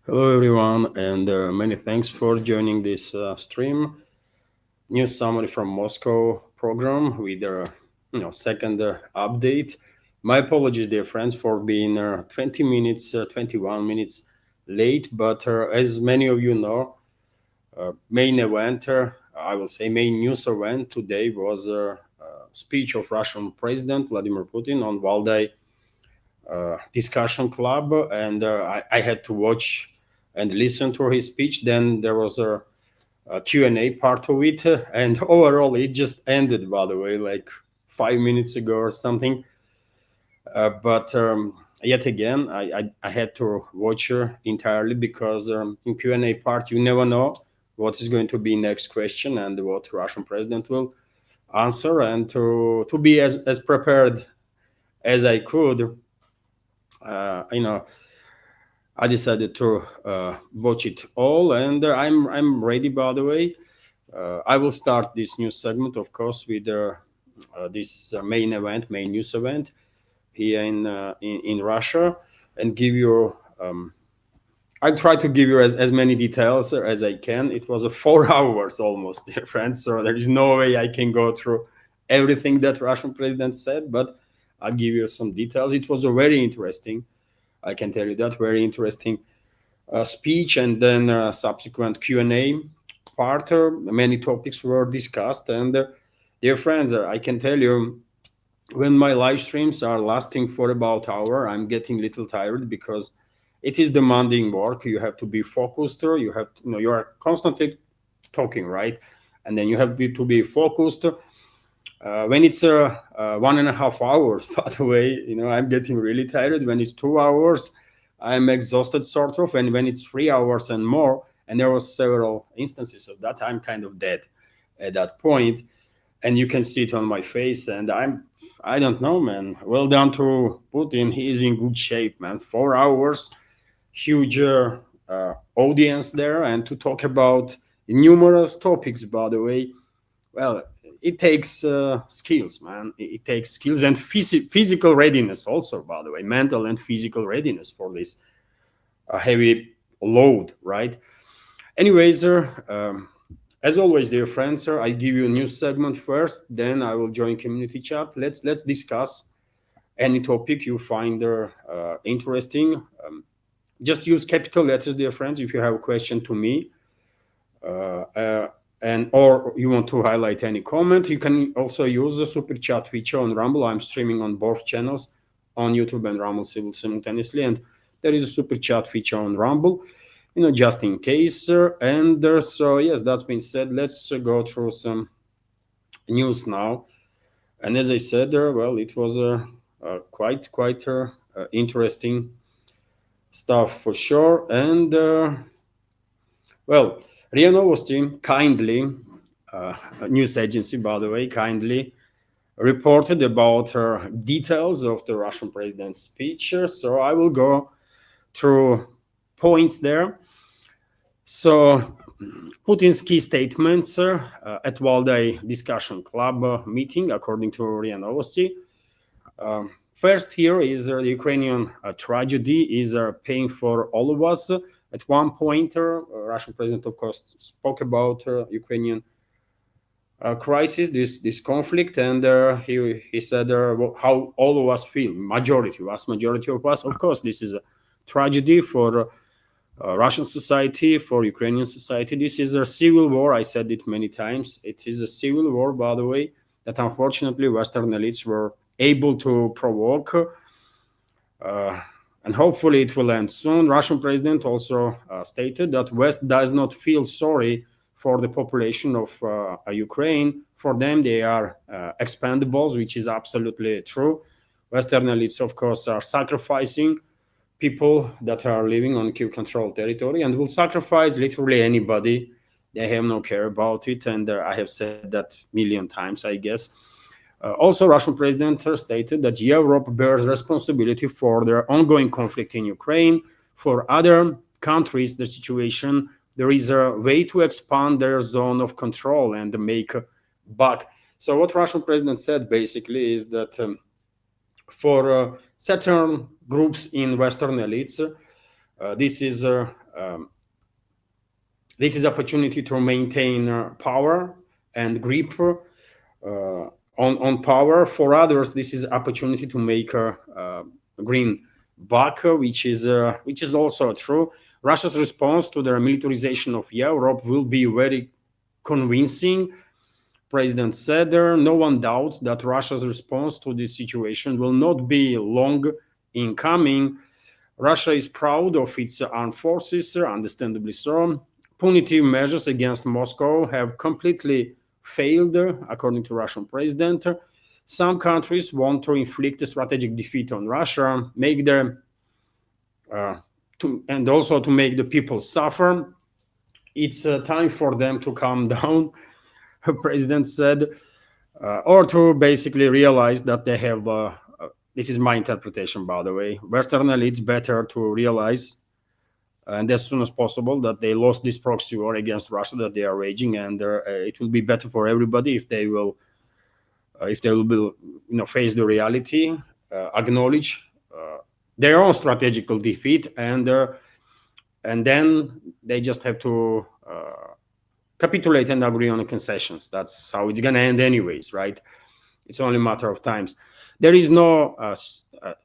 Hello, everyone, and many thanks for joining this stream. News summary from Moscow program with second update. My apologies, dear friends, for being 20 minutes, 21 minutes late. But as many of you know, main event, I will say, main news event today was a speech of Russian President Vladimir Putin on Valdai Discussion Club, and I had to watch and listen to his speech. Then there was a Q&A part of it, and overall it just ended, by the way, like 5 minutes ago or something. But yet again, I had to watch her entirely because in Q&A part you never know what is going to be next question and what Russian president will answer, and to be as prepared as I could, you know, I decided to watch it all, and I'm ready. By the way, I will start this new segment, of course, with this main event, main news event here in Russia, and give you. I'll try to give you as many details as I can. It was a 4 hours almost, dear friends, so there is no way I can go through everything that Russian president said, but I'll give you some details. It was a very interesting, I can tell you that, very interesting speech, and then subsequent Q&A part. Many topics were discussed, and dear friends, I can tell you, when my live streams are lasting for about hour, I'm getting a little tired because it is demanding work. You have to be focused. You have to, you are constantly talking, right? And then you have to be focused. When it's 1.5 hours, by the way, I'm getting really tired. When it's 2 hours, I'm exhausted, sort of. And when it's 3 hours and more, and there was several instances of that, I'm kind of dead at that point. And you can see it on my face. And I don't know, man. Well done to Putin. He is in good shape, man. 4 hours, huge audience there, and to talk about numerous topics, by the way. Well, it takes skills, man. It takes skills and physical readiness also, by the way, mental and physical readiness for this heavy load, right? Anyways, as always, dear friends, I give you a news segment first, then I will join community chat. Let's discuss any topic you find interesting. Just use capital letters, dear friends, if you have a question to me. And or you want to highlight any comment, you can also use the super chat feature on Rumble. I'm streaming on both channels, on YouTube and Rumble simultaneously, and there is a super chat feature on Rumble, just in case. And so yes, that's been said, let's go through some news now. And as I said, well, it was quite interesting stuff for sure. And well, RIA Novosti kindly, a news agency, by the way, kindly reported about details of the Russian president's speech. So I will go through points there. So Putin's key statements at Valdai Discussion Club meeting, according to RIA Novosti. First, here is the Ukrainian tragedy is paying for all of us. At one point, Russian president, of course, spoke about Ukrainian crisis, this conflict, and he said how all of us feel, vast majority of us. Of course, this is a tragedy for Russian society, for Ukrainian society. This is a civil war. I said it many times. It is a civil war, by the way, that unfortunately Western elites were able to provoke. And hopefully it will end soon. Russian president also stated that West does not feel sorry for the population of Ukraine. For them, they are expendables, which is absolutely true. Western elites, of course, are sacrificing people that are living on Kyiv-controlled territory and will sacrifice literally anybody. They have no care about it, and I have said that a million times, I guess. Also, Russian president stated that Europe bears responsibility for the ongoing conflict in Ukraine. For other countries, the situation, there is a way to expand their zone of control and make back. So what Russian president said basically is that for certain groups in Western elites, this is this is opportunity to maintain power and grip on power. For others, this is opportunity to make a green buck, which is also true. Russia's response to the militarization of Europe will be very convincing. President said no one doubts that Russia's response to this situation will not be long in coming. Russia is proud of its armed forces, understandably so. Punitive measures against Moscow have completely failed, according to Russian president. Some countries want to inflict a strategic defeat on Russia, make their and also to make the people suffer. It's time for them to calm down, the president said, or to basically realize that they have. This is my interpretation, by the way. Western elites better to realize, and as soon as possible, that they lost this proxy war against Russia that they are waging, and it will be better for everybody if they will face the reality, acknowledge their own strategical defeat, and then they just have to capitulate and agree on the concessions. That's how it's going to end anyways, right? It's only a matter of times. There is no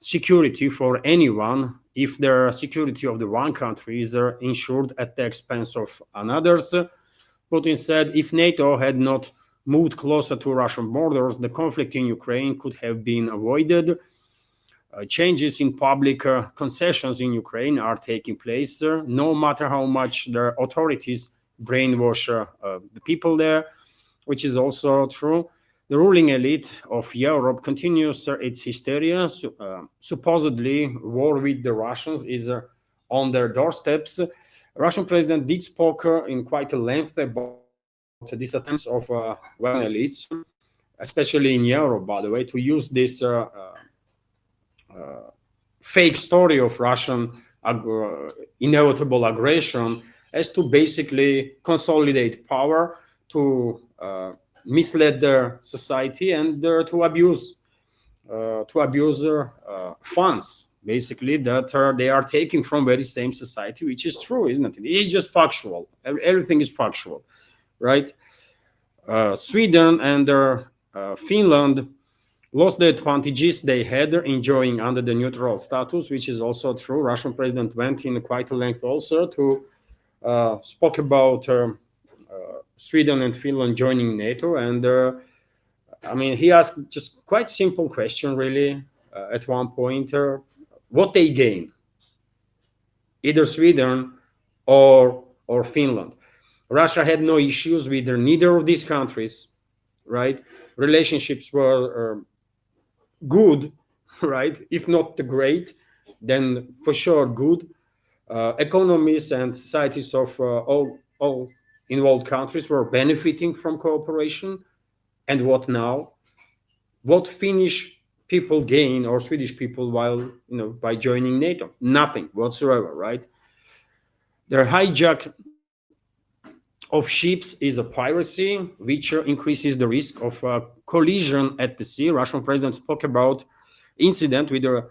security for anyone if the security of the one country is ensured at the expense of another's. Putin said if NATO had not moved closer to Russian borders, the conflict in Ukraine could have been avoided. Changes in public concessions in Ukraine are taking place, no matter how much the authorities brainwash the people there, which is also true. The ruling elite of Europe continues its hysteria. Supposedly, war with the Russians is on their doorsteps. Russian president did spoke in quite a length about these attempts of Western elites, especially in Europe, by the way, to use this fake story of Russian inevitable aggression as to basically consolidate power, to mislead their society, and to abuse funds, basically, that they are taking from very same society, which is true, isn't it? It's just factual. Everything is factual, right? Sweden and Finland lost the advantages they had enjoying under the neutral status, which is also true. Russian president went in quite a length also to spoke about Sweden and Finland joining NATO, and he asked just quite simple question, really, at one point, what they gain, either Sweden or Finland. Russia had no issues with neither of these countries, right? Relationships were good, right? If not great, then for sure good. Economies and societies of all involved countries were benefiting from cooperation. And what now? What Finnish people gain, or Swedish people, while by joining NATO? Nothing whatsoever, right? Their hijack of ships is a piracy, which increases the risk of collision at the sea. Russian president spoke about incident with a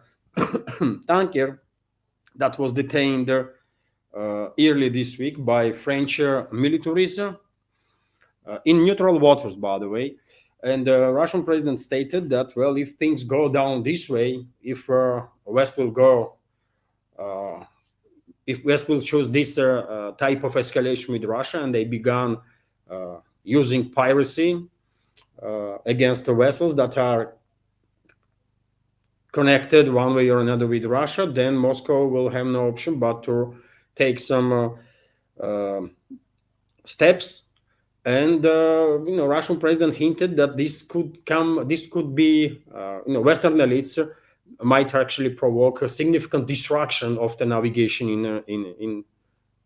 tanker that was detained early this week by French militaries in neutral waters, by the way. And the Russian president stated that, well, if things go down this way, if West will go, if West will choose this type of escalation with Russia, and they began using piracy against the vessels that are connected one way or another with Russia, then Moscow will have no option but to take some steps. And Russian president hinted that this could be Western elites might actually provoke a significant disruption of the navigation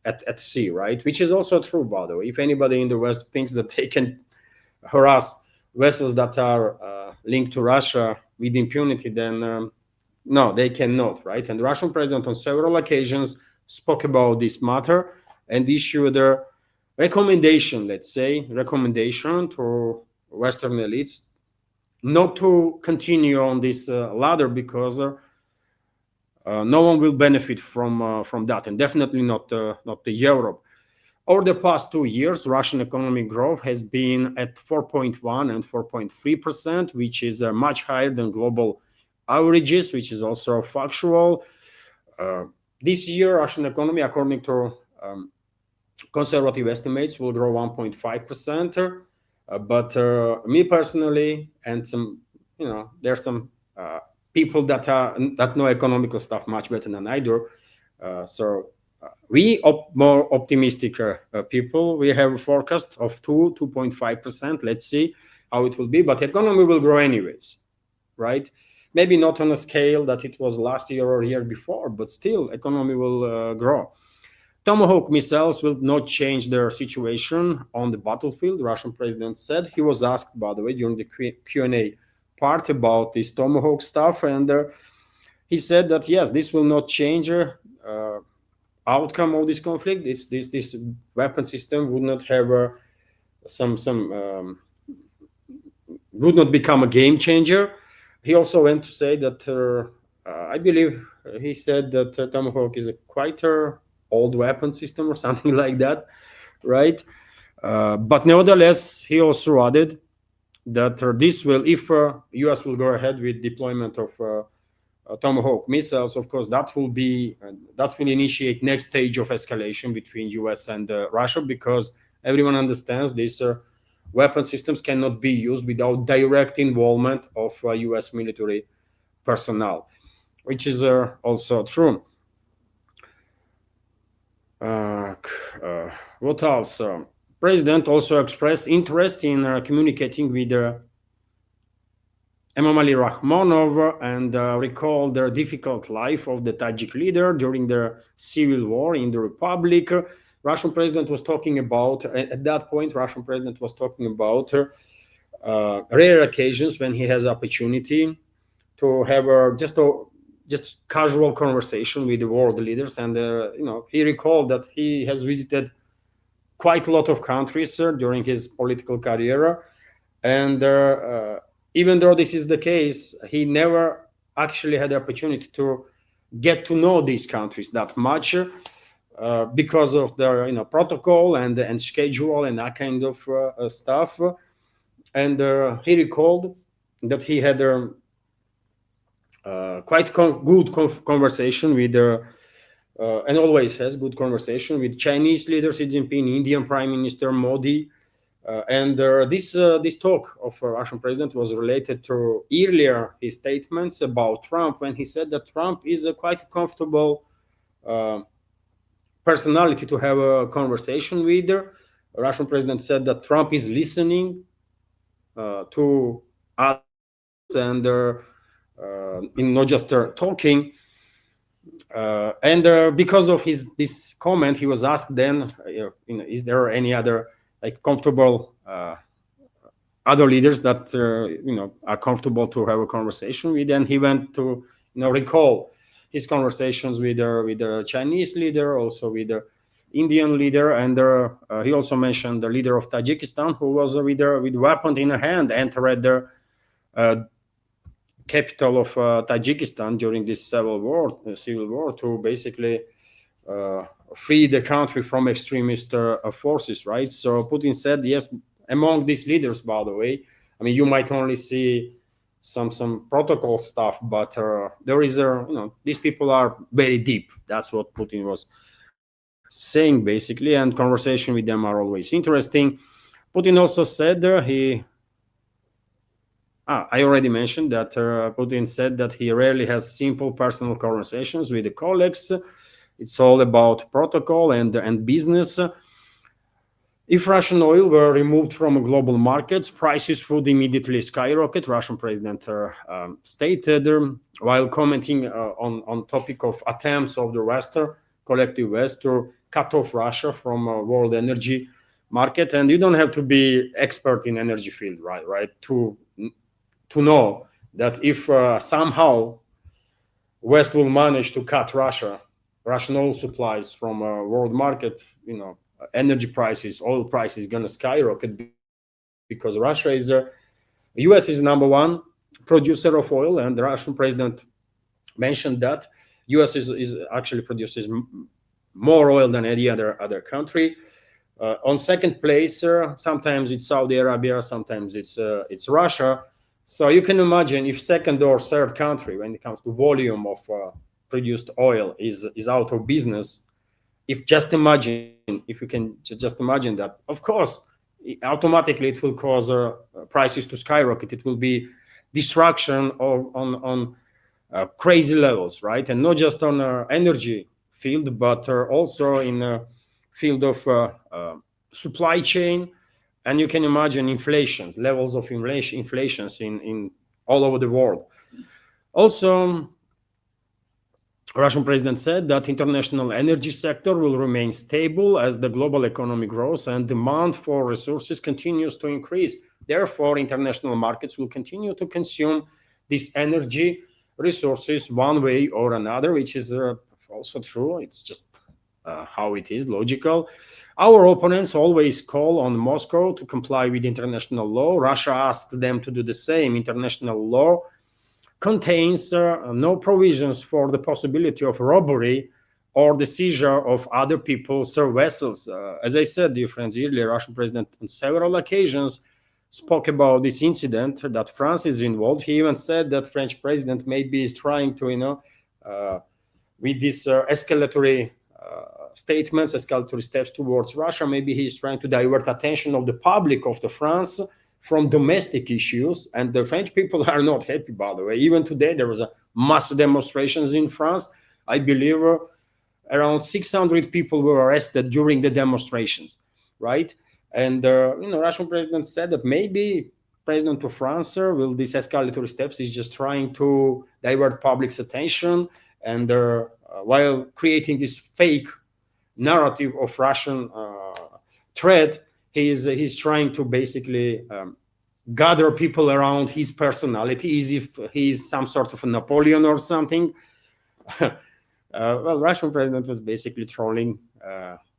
at sea, right? Which is also true, by the way. If anybody in the West thinks that they can harass vessels that are linked to Russia with impunity, then no, they cannot, right? And the Russian president on several occasions spoke about this matter and issued a recommendation to Western elites not to continue on this ladder, because no one will benefit from that, and definitely not the Europe. Over the past 2 years, Russian economic growth has been at 4.1 and 4.3%, which is much higher than global averages, which is also factual. This year, Russian economy, according to conservative estimates, will grow 1.5%. But me personally, and some, there's some people that know economical stuff much better than I do. So we more optimistic people. We have a forecast of 2.5%. Let's see how it will be. But economy will grow anyways, right? Maybe not on a scale that it was last year or year before, but still, economy will grow. Tomahawk missiles will not change their situation on the battlefield, Russian president said. He was asked, by the way, during the Q&A part about this Tomahawk stuff, and he said that, yes, this will not change outcome of this conflict. This weapon system would not have would not become a game changer. He also went to say that I believe he said that Tomahawk is a quite old weapon system or something like that, right? But nevertheless, he also added that this will, if US will go ahead with deployment of Tomahawk missiles, of course, that will initiate next stage of escalation between US and Russia, because everyone understands these weapon systems cannot be used without direct involvement of US military personnel, which is also true. What else? President also expressed interest in communicating with Emomali Rahmonov and recalled the difficult life of the Tajik leader during the civil war in the republic. Russian president was talking about, at that point, Russian president was talking about rare occasions when he has opportunity to have just casual conversation with the world leaders. And, he recalled that he has visited quite a lot of countries during his political career. And even though this is the case, he never actually had the opportunity to get to know these countries that much because of their protocol and schedule and that kind of stuff. And he recalled that he had quite good conversation with and always has good conversation with Chinese leader Xi Jinping, Indian Prime Minister Modi. And this talk of Russian president was related to earlier his statements about Trump, when he said that Trump is a quite comfortable personality to have a conversation with. Russian president said that Trump is listening to others and not just talking. And because of this comment, he was asked then, is there any other comfortable other leaders that are comfortable to have a conversation with? And he went to recall his conversations with the Chinese leader, also with the Indian leader, and he also mentioned the leader of Tajikistan, who was with weapon in hand entered the capital of Tajikistan during this civil war to basically free the country from extremist forces, right? So Putin said, yes, among these leaders, by the way, I mean, you might only see some protocol stuff, but there is these people are very deep. That's what Putin was saying, basically, and conversation with them are always interesting. Putin also said I already mentioned that Putin said that he rarely has simple personal conversations with the colleagues. It's all about protocol and business. If Russian oil were removed from global markets, prices would immediately skyrocket, Russian president stated, while commenting on topic of attempts of the West, collective West, to cut off Russia from world energy market. And you don't have to be expert in energy field, right, to know that if somehow West will manage to cut Russian oil supplies from world market, energy prices, oil prices going to skyrocket, because Russia is US is number one producer of oil, and the Russian president mentioned that. US is actually produces more oil than any other country. On second place, sometimes it's Saudi Arabia, sometimes it's Russia. So you can imagine if second or third country, when it comes to volume of produced oil, is out of business. If you can just imagine that, of course, automatically it will cause prices to skyrocket. It will be destruction on crazy levels, right? And not just on energy field, but also in field of supply chain. And you can imagine inflation levels of inflations in all over the world. Also, Russian president said that international energy sector will remain stable as the global economy grows and demand for resources continues to increase. Therefore, international markets will continue to consume this energy resources one way or another, which is also true. It's just how it is, logical. Our opponents always call on Moscow to comply with international law. Russia asks them to do the same. International law contains no provisions for the possibility of robbery or the seizure of other people's vessels. As I said, dear friends, earlier, Russian president on several occasions spoke about this incident that France is involved. He even said that French president maybe is trying to, with these escalatory statements, escalatory steps towards Russia, maybe he's trying to divert attention of the public of the France from domestic issues. And the French people are not happy, by the way. Even today, there was a mass demonstrations in France. I believe around 600 people were arrested during the demonstrations, right? And Russian president said that maybe president of France will these escalatory steps is just trying to divert public's attention, and while creating this fake narrative of Russian threat, he's trying to basically gather people around his personality, as if he's some sort of a Napoleon or something. Well, Russian president was basically trolling,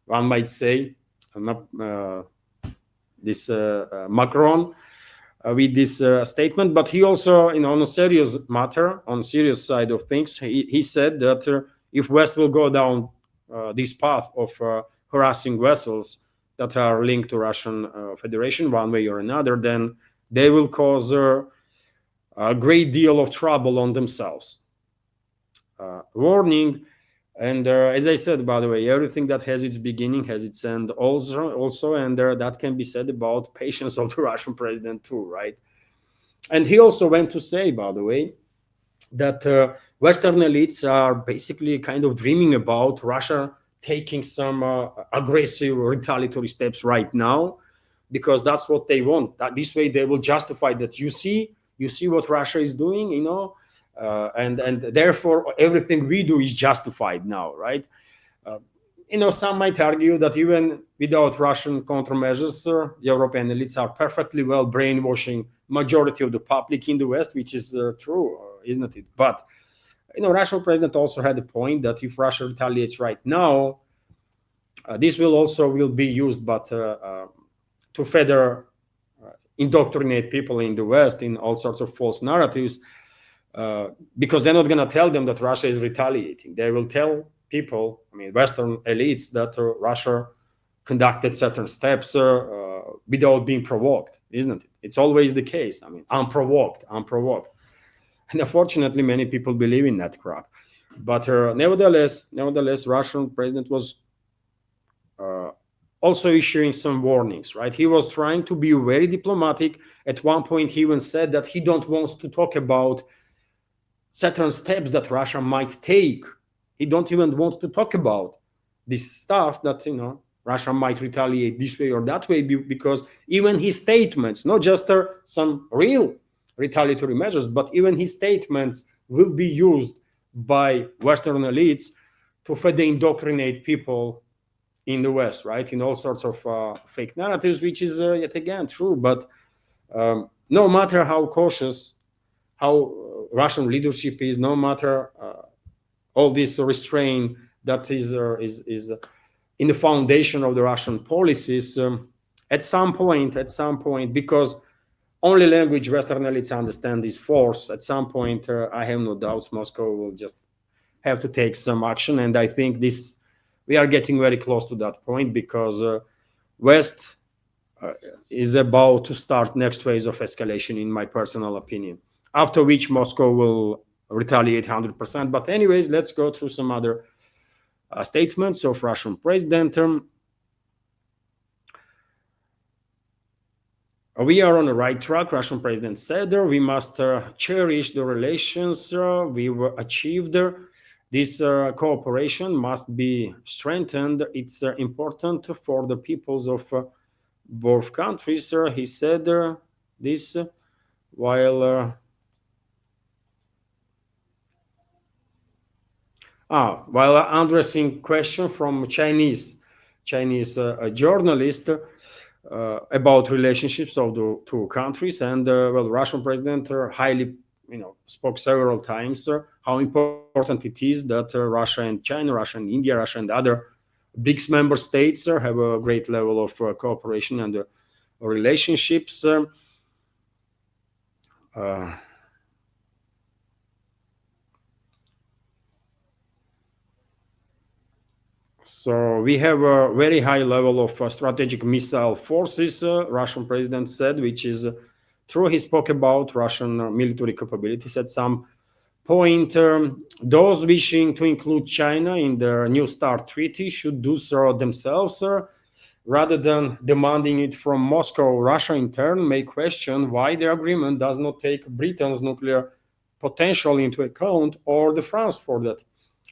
one might say, this Macron with this statement. But he also, on a serious matter, on serious side of things, he said that if West will go down this path of harassing vessels that are linked to Russian Federation one way or another, then they will cause a great deal of trouble on themselves. Warning. And as I said, by the way, everything that has its beginning has its end also, and that can be said about patience of the Russian president too, right? And he also went to say, by the way, that Western elites are basically kind of dreaming about Russia taking some aggressive retaliatory steps right now, because that's what they want. That this way they will justify that you see what Russia is doing, and therefore everything we do is justified now, right? Some might argue that even without Russian countermeasures, European elites are perfectly well brainwashing majority of the public in the West, which is true, isn't it? But Russian president also had a point that if Russia retaliates right now, this will be used, but to further indoctrinate people in the West in all sorts of false narratives. Because they're not going to tell them that Russia is retaliating. They will tell people, Western elites, that Russia conducted certain steps without being provoked, isn't it? It's always the case. Unprovoked. And unfortunately, many people believe in that crap. But nevertheless, Russian president was also issuing some warnings, right? He was trying to be very diplomatic. At one point, he even said that he don't want to talk about certain steps that Russia might take. He don't even want to talk about this stuff that, Russia might retaliate this way or that way, because even his statements, not just some real retaliatory measures, but even his statements will be used by Western elites to further indoctrinate people in the West, right? In all sorts of fake narratives, which is yet again true. But no matter how cautious, how Russian leadership is, no matter all this restraint that is in the foundation of the Russian policies, at some point, because only language Western elites understand is force, at some point, I have no doubts Moscow will just have to take some action. And I think we are getting very close to that point, because West is about to start next phase of escalation, in my personal opinion, after which Moscow will retaliate 100%. But anyways, let's go through some other statements of Russian president. We are on the right track, Russian president said. We must cherish the relations we've achieved. This cooperation must be strengthened. It's important for the peoples of both countries. He said this while addressing question from Chinese journalist about relationships of the two countries. And Russian president highly spoke several times how important it is that Russia and China, Russia and India, Russia and other BRICS member states have a great level of cooperation and relationships. So we have a very high level of strategic missile forces, Russian president said, which is true. He spoke about Russian military capabilities at some point. Those wishing to include China in the New START treaty should do so themselves, rather than demanding it from Moscow. Russia in turn may question why the agreement does not take Britain's nuclear potential into account, or the France for that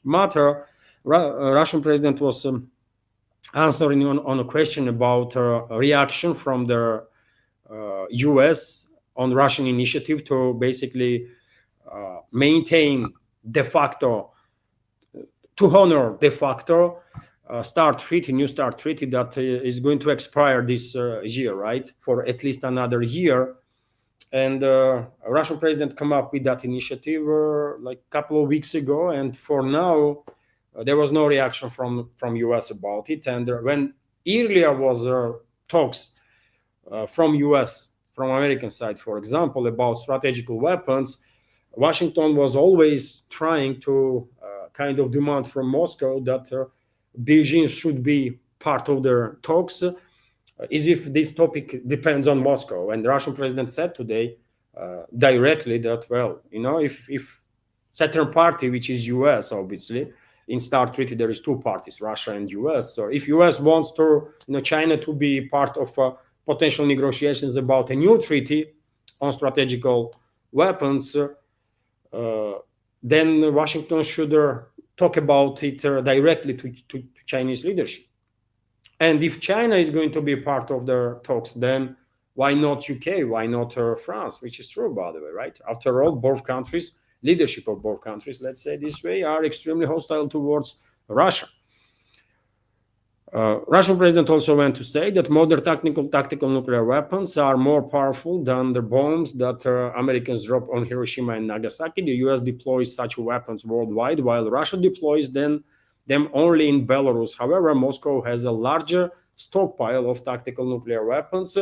matter. Russian president was answering on a question about reaction from the US on Russian initiative to basically maintain de facto, to honor de facto New START treaty that is going to expire this year, right? For at least another year. And Russian president come up with that initiative like a couple of weeks ago, and for now there was no reaction from US about it. And when earlier was talks from US, from American side, for example, about strategical weapons, Washington was always trying to kind of demand from Moscow that Beijing should be part of their talks, as if this topic depends on Moscow. And the Russian president said today directly that, if certain party, which is US, obviously, in START treaty there is two parties, Russia and US. So if US wants to, China to be part of potential negotiations about a new treaty on strategical weapons, then Washington should talk about it directly to Chinese leadership. And if China is going to be part of the talks, then why not UK? Why not France? Which is true, by the way, right? After all, both countries, leadership of both countries, let's say this way, are extremely hostile towards Russia. Russian president also went to say that modern tactical nuclear weapons are more powerful than the bombs that Americans dropped on Hiroshima and Nagasaki. The US deploys such weapons worldwide, while Russia deploys them only in Belarus. However, Moscow has a larger stockpile of tactical nuclear weapons.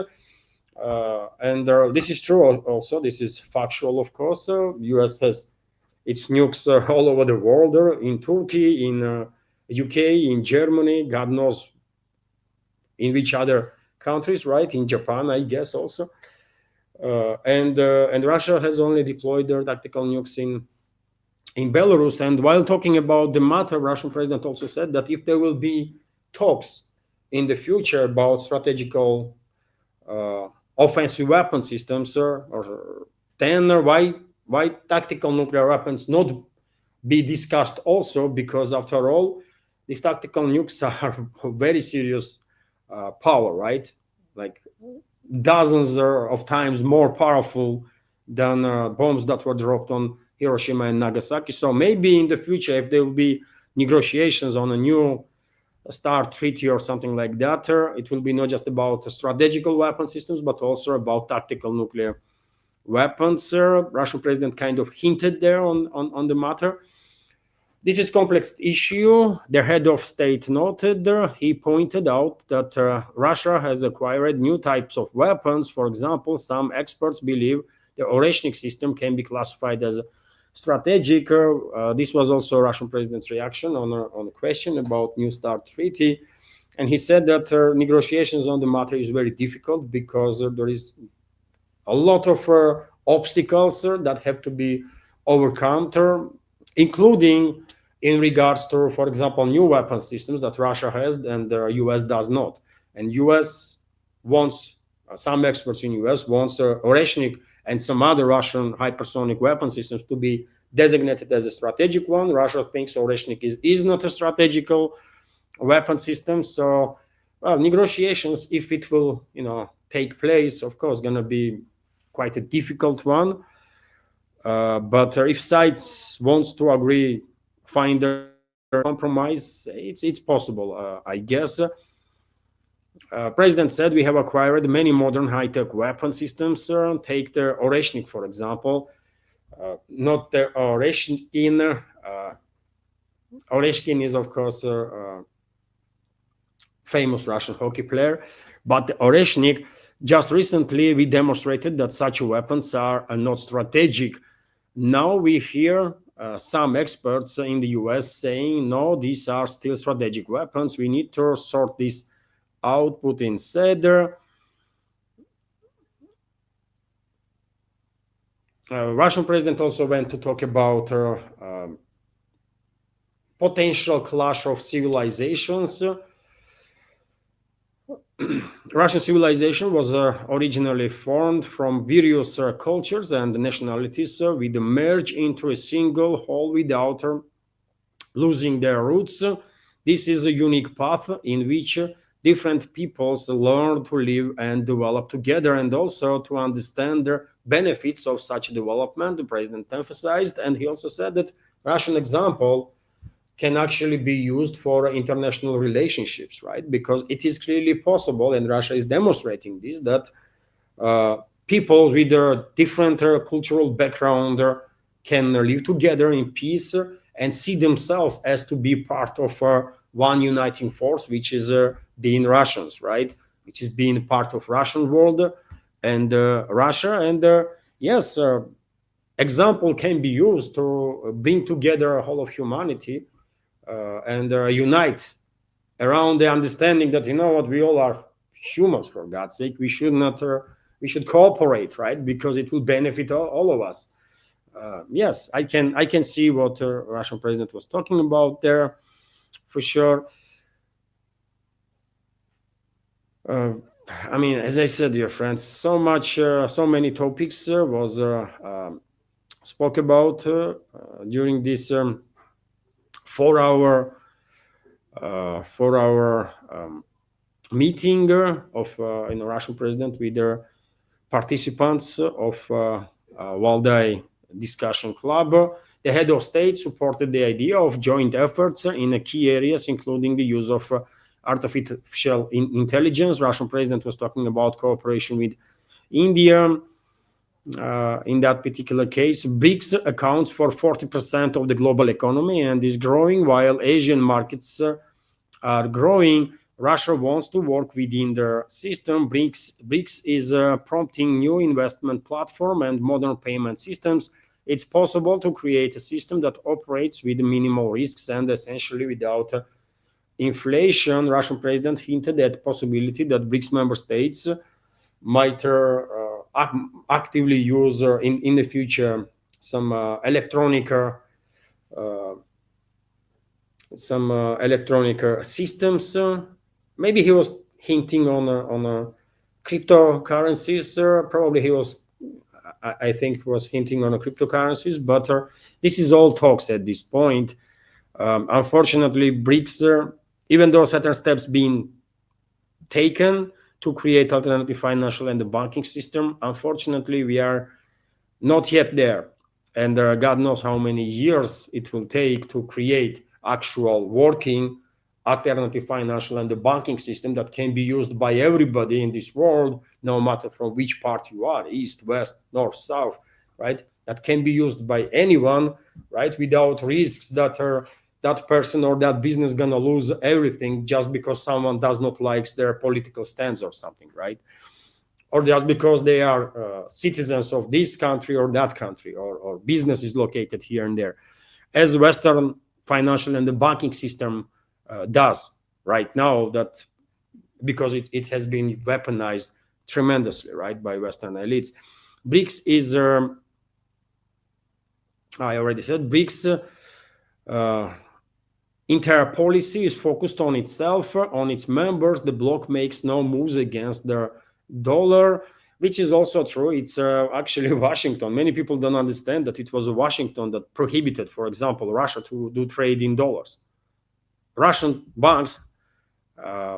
And this is true also. This is factual, of course. US has its nukes all over the world, in Turkey, in UK, in Germany, God knows in which other countries, right? In Japan, I guess also. And Russia has only deployed their tactical nukes in Belarus. And while talking about the matter, Russian president also said that if there will be talks in the future about strategical offensive weapon systems, then why tactical nuclear weapons not be discussed also? Because after all, these tactical nukes are very serious power, right? Like dozens of times more powerful than bombs that were dropped on Hiroshima and Nagasaki. So maybe in the future, if there will be negotiations on a new START treaty or something like that, it will be not just about strategical weapon systems, but also about tactical nuclear weapons. Russian president kind of hinted there on the matter. This is a complex issue. The head of state noted, he pointed out that Russia has acquired new types of weapons. For example, some experts believe the Oreshnik system can be classified as strategic. This was also Russian president's reaction on a question about New START treaty. And he said that negotiations on the matter is very difficult because there is a lot of obstacles that have to be overcome, including in regards to, for example, new weapon systems that Russia has and the US does not. And US wants, some experts in US wants Oreshnik and some other Russian hypersonic weapon systems to be designated as a strategic one. Russia thinks Oreshnik is not a strategical weapon system. So, well, negotiations, if it will, take place, of course, going to be quite a difficult one. But if sides wants to agree, find a compromise, it's possible, I guess. President said we have acquired many modern high-tech weapon systems. Take the Oreshnik, for example, not the Oreshkin. Oreshkin is, of course, a famous Russian hockey player, but the Oreshnik, just recently we demonstrated that such weapons are not strategic. Now we hear some experts in the US saying, no, these are still strategic weapons. We need to sort this out, Putin said. Russian president also went to talk about potential clash of civilizations. Russian civilization was originally formed from various cultures and nationalities with merge into a single whole without losing their roots. This is a unique path in which different peoples learn to live and develop together and also to understand the benefits of such development, the president emphasized. And he also said that Russian example can actually be used for international relationships, right? Because it is clearly possible, and Russia is demonstrating this, that people with a different cultural background can live together in peace and see themselves as to be part of one uniting force, which is being Russians, right? Which is being part of Russian world and Russia. And yes, example can be used to bring together a whole of humanity and unite around the understanding that, we all are humans, for God's sake. We should not, we should cooperate, right? Because it will benefit all of us. Yes, I can see what Russian president was talking about there, for sure. I mean, as I said, dear friends, so many topics was spoke about during this 4 hour meeting of Russian president with the participants of Valdai Discussion Club. The head of state supported the idea of joint efforts in key areas, including the use of artificial intelligence. Russian president was talking about cooperation with India. In that particular case, BRICS accounts for 40% of the global economy and is growing, while Asian markets are growing. Russia wants to work within their system. BRICS is prompting new investment platform and modern payment systems. It's possible to create a system that operates with minimal risks and essentially without inflation. Russian president hinted at possibility that BRICS member states might actively use in the future some electronic systems. Maybe he was hinting on cryptocurrencies. Probably he was. I think was hinting on cryptocurrencies, but this is all talks at this point. Unfortunately, BRICS, even though certain steps being taken to create alternative financial and the banking system, unfortunately, we are not yet there. And God knows how many years it will take to create actual working alternative financial and the banking system that can be used by everybody in this world, no matter from which part you are, east, west, north, south, right? That can be used by anyone, right? Without risks that that person or that business gonna lose everything just because someone does not like their political stance or something, right? or just because they are citizens of this country or that country, or business is located here and there, as Western financial and the banking system does right now, that because it has been weaponized tremendously, right, by Western elites. BRICS is, I already said, BRICS entire policy is focused on itself, on its members. The bloc makes no moves against the dollar, which is also true. It's actually Washington. Many people don't understand that it was Washington that prohibited, for example, Russia to do trade in dollars. Russian banks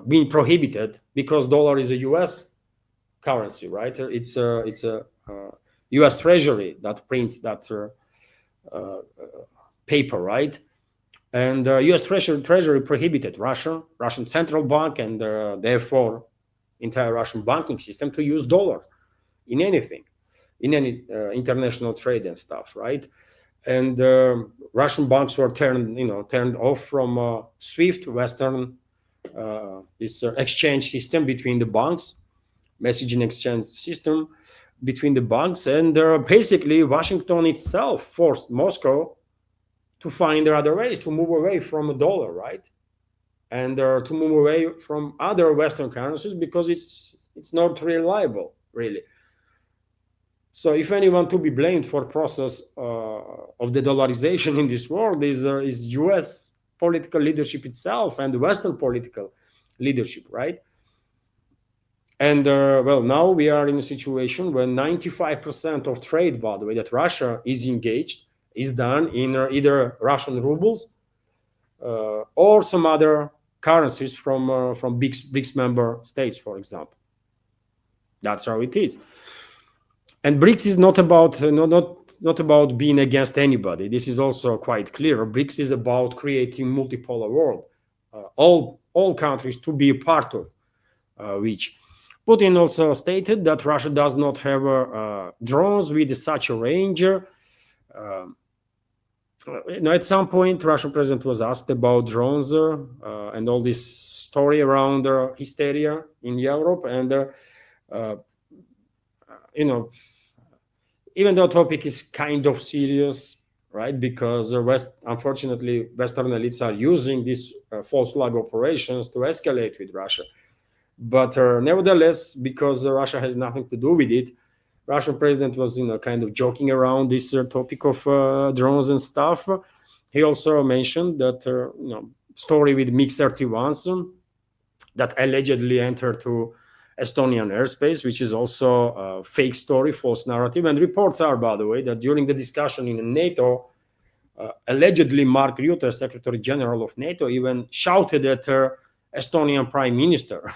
being prohibited because dollar is a U.S. currency, right? It's a U.S. Treasury that prints that paper, right? And U.S. Treasury prohibited Russian central bank, and therefore entire Russian banking system to use dollar in anything, in any international trade and stuff, right? And Russian banks were turned off from SWIFT, Western this exchange system between the banks, messaging exchange system between the banks, and basically Washington itself forced Moscow to find other ways to move away from a dollar, right? And to move away from other Western currencies because it's not reliable, really. So if anyone to be blamed for process of the dollarization in this world is U.S. political leadership itself and Western political leadership, right? And well, now we are in a situation where 95% of trade, by the way, that Russia is engaged is done in either Russian rubles or some other currencies from BRICS member states, for example. That's how it is. And BRICS is not about being against anybody. This is also quite clear. BRICS is about creating multipolar world, all countries to be a part of which. Putin also stated that Russia does not have drones with such a range. At some point, Russian president was asked about drones and all this story around hysteria in Europe, and even though topic is kind of serious, right? Because unfortunately, Western elites are using these false flag operations to escalate with Russia. But nevertheless, because Russia has nothing to do with it, Russian president was, kind of joking around this topic of drones and stuff. He also mentioned that, story with MiG-31s that allegedly entered to Estonian airspace, which is also a fake story, false narrative. And reports are, by the way, that during the discussion in NATO, allegedly Mark Rutte, Secretary General of NATO, even shouted at Estonian Prime Minister,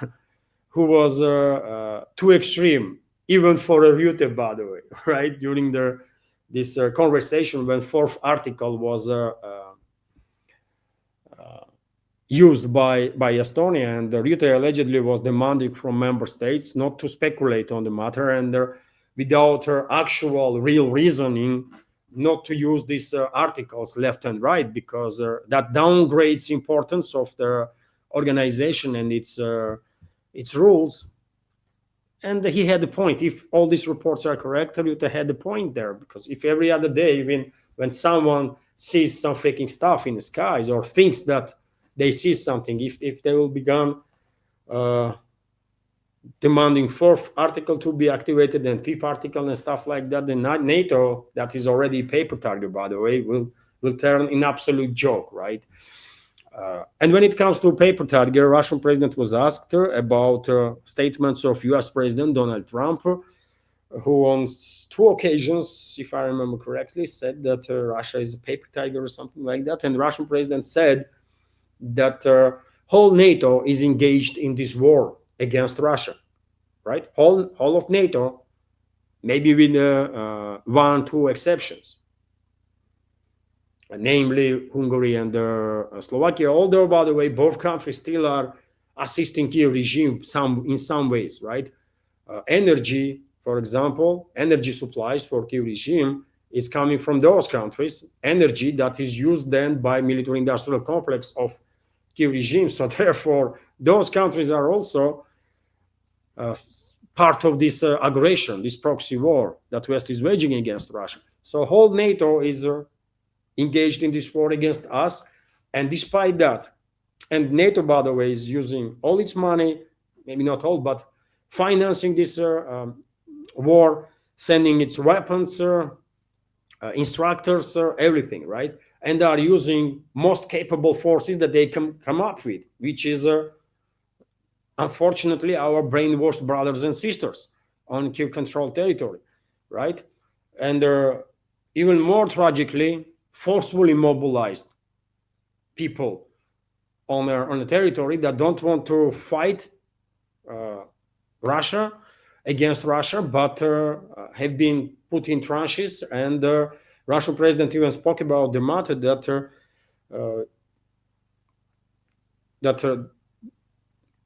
who was too extreme, even for a Rutte, by the way, right? During this conversation when fourth article was used by Estonia, and Rutte allegedly was demanding from member states not to speculate on the matter, and without actual real reasoning, not to use these articles left and right, because that downgrades importance of the organization and its rules. And he had the point. If all these reports are correct, Rutte had the point there, because if every other day, even when someone sees some faking stuff in the skies or thinks that they see something, if they will begin demanding fourth article to be activated and fifth article and stuff like that, then NATO, that is already a paper target, by the way, will turn in absolute joke, right? And when it comes to paper target, Russian president was asked about statements of US President Donald Trump, who on two occasions, if I remember correctly, said that Russia is a paper tiger or something like that. And Russian president said that whole NATO is engaged in this war against Russia, right? Whole of NATO, maybe with 1-2 exceptions, namely Hungary and Slovakia. Although, by the way, both countries still are assisting Kiev regime in some ways, right? Energy, for example, energy supplies for Kiev regime is coming from those countries, energy that is used then by military-industrial complex of Kiev regime. So therefore, those countries are also part of this aggression, this proxy war that West is waging against Russia. So whole NATO is engaged in this war against us. And despite that, and NATO, by the way, is using all its money, maybe not all, but financing this war, sending its weapons, instructors, everything, right? And are using most capable forces that they can come up with, which is unfortunately our brainwashed brothers and sisters on Kiev controlled territory, right? And even more tragically, forcefully mobilized people on the territory that don't want to fight Russia against Russia, but have been put in tranches. And Russian president even spoke about the matter that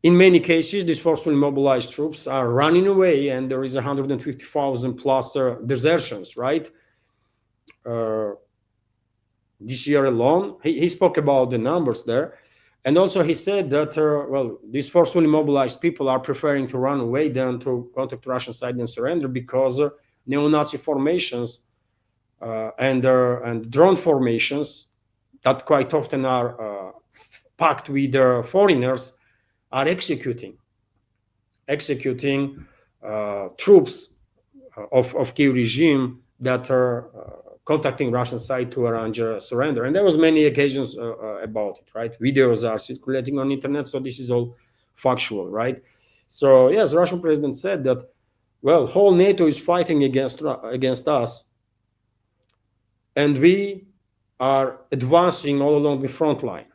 in many cases these forcefully mobilized troops are running away, and there is 150,000 plus desertions, right? This year alone, he spoke about the numbers there. And also he said that, well, these forcefully mobilized people are preferring to run away than to contact the Russian side and surrender, because neo-Nazi formations and drone formations that quite often are packed with foreigners are executing troops of Kiev regime that are contacting Russian side to arrange a surrender. And there was many occasions about it, right? Videos are circulating on internet, so this is all factual, right? So yes, Russian president said that, well, whole NATO is fighting against us, and we are advancing all along the front line.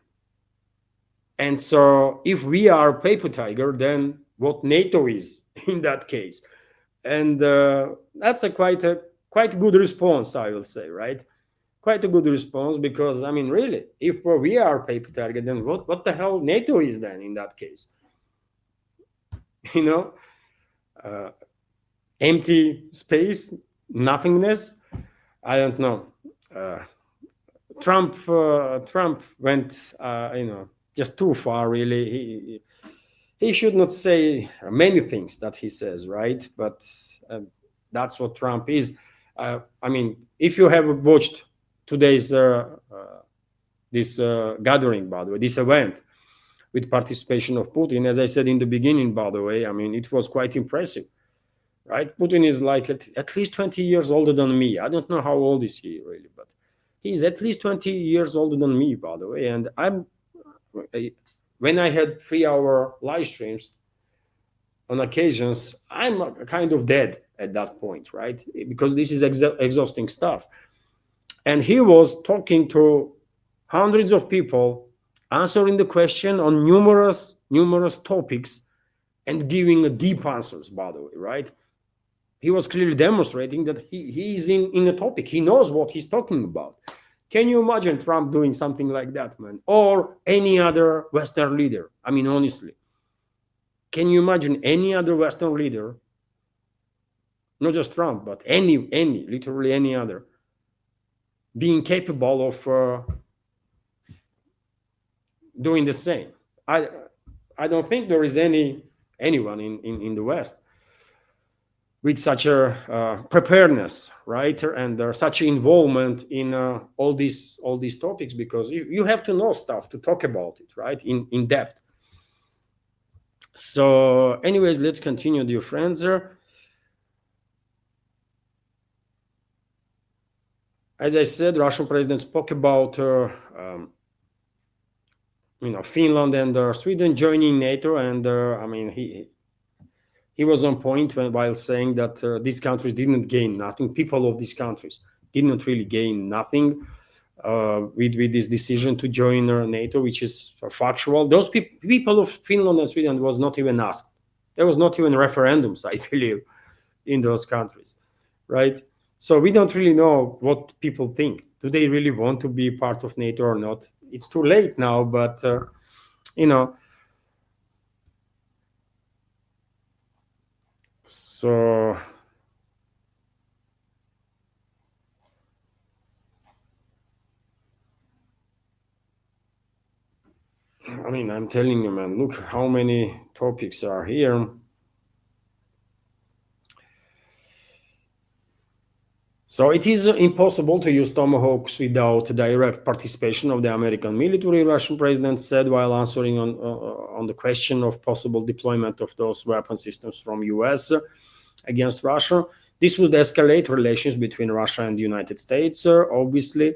And so if we are paper tiger, then what NATO is in that case? And that's a quite good response, I will say, right? Quite a good response, because I mean, really, if we are paper target, then what the hell NATO is then in that case? You know, empty space, nothingness. I don't know. Trump went, just too far, really. He should not say many things that he says, right? But that's what Trump is. I mean, if you have watched today's this gathering, by the way, this event with participation of Putin, as I said in the beginning, by the way, I mean, it was quite impressive, right? Putin is like at least 20 years older than me. I don't know how old is he really, but he's at least 20 years older than me, by the way. And when I had 3-hour live streams on occasions, I'm kind of dead at that point, right? Because this is exhausting stuff. And he was talking to hundreds of people, answering the question on numerous topics, and giving deep answers, by the way, right? He was clearly demonstrating that he is in a topic. He knows what he's talking about. Can you imagine Trump doing something like that, man? Or any other Western leader? I mean, honestly, can you imagine any other Western leader, not just Trump, but literally any other, being capable of doing the same? I don't think there is anyone in the West with such a preparedness, right, and such involvement in all these topics, because you have to know stuff to talk about it, right, in depth. So, anyways, let's continue, dear friends. As I said, Russian president spoke about Finland and Sweden joining NATO, and I mean he was on point while saying that these countries didn't gain nothing. People of these countries did not really gain nothing with this decision to join NATO, which is factual. Those people of Finland and Sweden was not even asked. There was not even referendums, I believe, in those countries, right? So we don't really know what people think. Do they really want to be part of NATO or not? It's too late now, but so I mean, I'm telling you, man, look how many topics are here. So it is impossible to use Tomahawks without direct participation of the American military, Russian president said while answering on the question of possible deployment of those weapon systems from US against Russia. This would escalate relations between Russia and the United States. Obviously,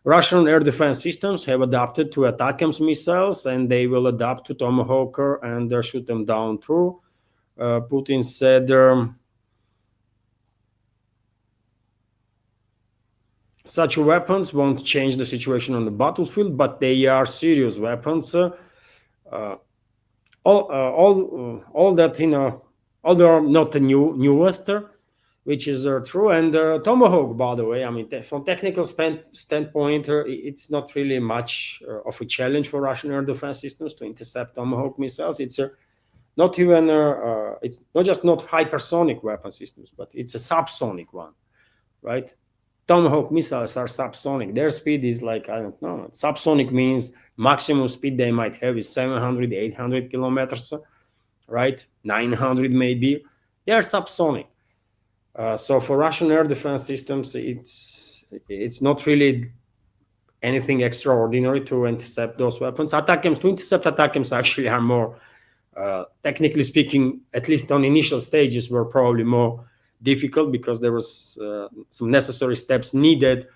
Russian air defense systems have adapted to ATACMS missiles, and they will adapt to Tomahawk and shoot them down too. Putin said such weapons won't change the situation on the battlefield, but they are serious weapons. All that, although not the newest, which is true. And Tomahawk, by the way, I mean, from technical standpoint, it's not really much of a challenge for Russian air defense systems to intercept Tomahawk missiles. It's not even, it's not just not hypersonic weapon systems, but it's a subsonic one, right? Tomahawk missiles are subsonic. Their speed is like, I don't know. Subsonic means maximum speed they might have is 700, 800 kilometers, right? 900 maybe. They are subsonic. So for Russian air defense systems, it's not really anything extraordinary to intercept those weapons. To intercept ATACMS actually are more, technically speaking, at least on initial stages, were probably more difficult because there was some necessary steps needed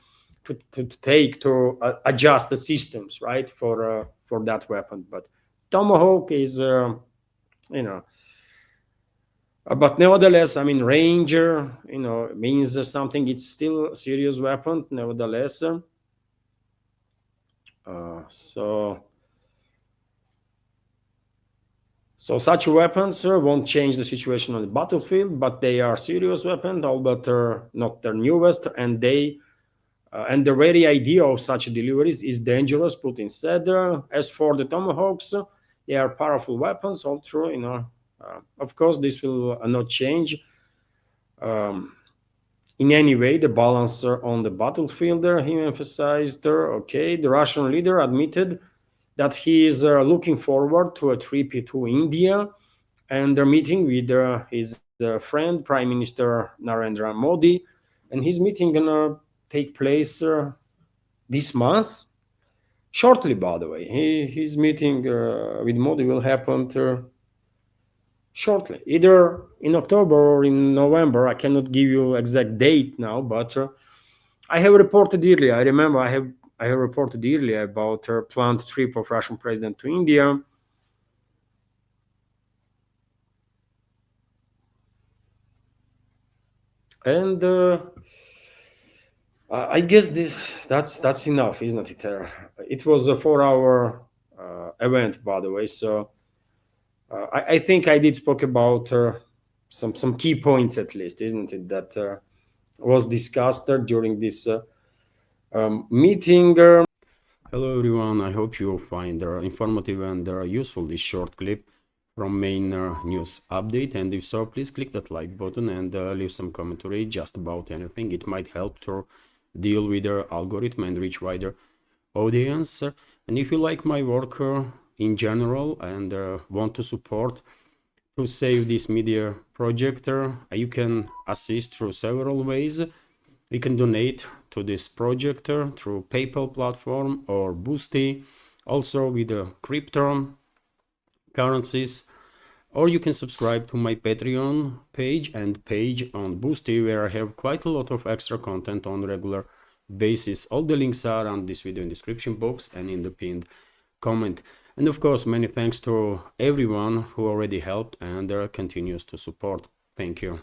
to take to adjust the systems, right, for that weapon. But Tomahawk is, but nevertheless, I mean, Ranger, means something. It's still a serious weapon, nevertheless. So such weapons won't change the situation on the battlefield, but they are serious weapons, albeit not their newest, and the very idea of such deliveries is dangerous, Putin said. As for the Tomahawks, they are powerful weapons, all true, of course, this will not change in any way the balance on the battlefield, he emphasized. Okay, the Russian leader admitted that he is looking forward to a trip to India and a meeting with his friend, Prime Minister Narendra Modi. And his meeting gonna take place this month, shortly, by the way. His meeting with Modi will happen shortly, either in October or in November. I cannot give you exact date now, but I have reported earlier. I remember I have reported earlier about a planned trip of Russian president to India. And I guess that's enough, isn't it? It was a 4-hour event, by the way. So I think I did spoke about some key points, at least, isn't it? That was discussed during this meeting. Hello everyone, I hope you find informative and useful this short clip from main news update, and if so, please click that like button and leave some commentary just about anything. It might help to deal with the algorithm and reach wider audience. And if you like my work in general and want to support to save this media project, you can assist through several ways. You can donate to this project through PayPal platform or Boosty, also with the crypto currencies, or you can subscribe to my Patreon page and page on Boosty, where I have quite a lot of extra content on regular basis. All the links are on this video in description box and in the pinned comment. And of course, many thanks to everyone who already helped and continues to support. Thank you.